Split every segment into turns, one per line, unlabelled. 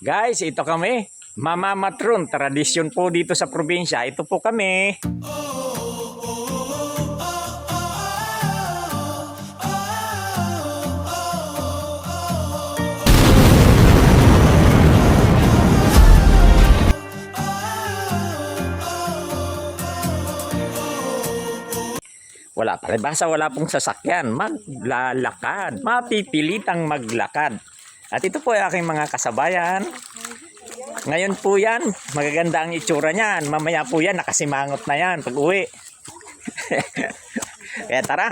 Guys, ito kami. Mama Matron, tradisyon po dito sa probinsya. Ito po kami. Wala palibasa, wala pong sasakyan. Maglalakad. Mapipilitang maglakad. At ito po ay aking mga kasabayan. Ngayon po yan, magaganda ang itsura niyan. Mamaya po yan, nakasimangot na yan pag uwi. Kaya tara,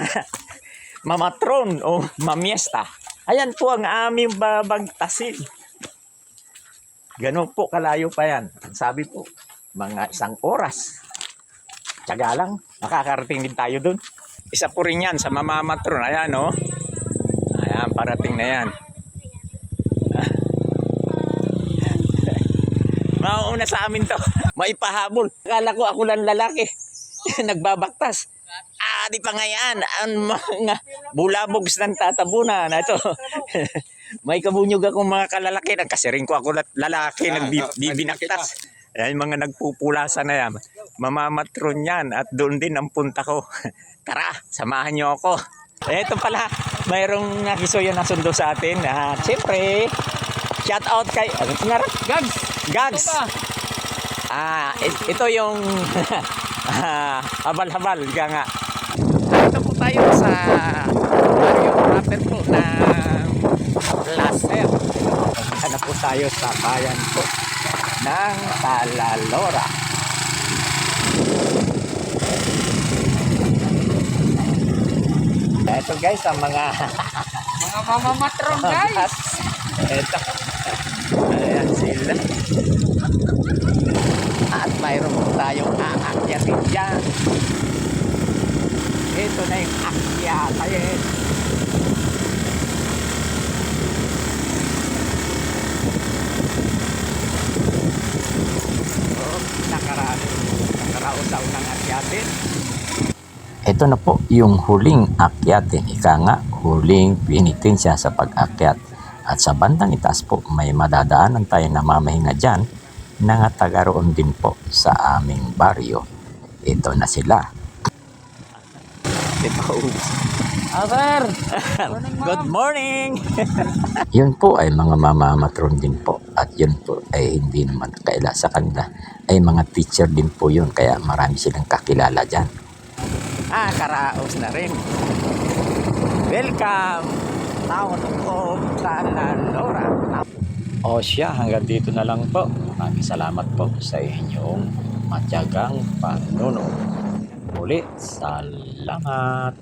mamatron o mamiesta. Ayan po ang aming babagtasin. Ganun po, kalayo pa yan. Sabi po, mga 1 oras. Tiyaga lang, makakarating din tayo dun. Isa po rin yan sa mamamatron. Ayan o. Ayan, parating na yan. Mauuna sa amin to. Maipahabol. Akala ko ako lang lalaki. Nagbabaktas. Di pa nga yan. Ang mga bulabogs ng tatabunan. Ito. May kabunyog akong mga kalalaki. Kasi ko ako lalaki. Nagbibinaktas. Ayan, mga nagpupulasan na yan. Mamamatron yan. At doon din ang punta ko. Tara, samahan nyo ako. Ito pala. Mayroong nakisuyo na sundo sa atin. Siyempre, shout out kay Gags. Ito yung habal-habal nga. Ito po tayo sa barrio proper po na Placer. Ano po tayo sa bayan po ng Talalora. Ito guys ang mga
mamamatron guys.
Ito. Ayan sila. At mayroon po tayong aakyatin dyan. Ito na yung akyatayin. Nakarausaw ng akyatin.
Ito na po yung huling akyatin. Ika nga, huling pinitensya sa pag-akyat. At sa bandang itaas po, may madadaanan tayo na mamahinga dyan na nga taga roon din po sa aming baryo. Ito na sila.
Sir!
Good morning!
Yun po ay mga mamamatron din po. At yun po ay hindi naman kaila sa kanila. Ay mga teacher din po yun. Kaya marami silang kakilala dyan.
Karaos na rin. Welcome! Town of Talalora. O siya, hanggang dito na lang po. Maraming salamat po sa inyong matyagang panunood. Ulit, salamat!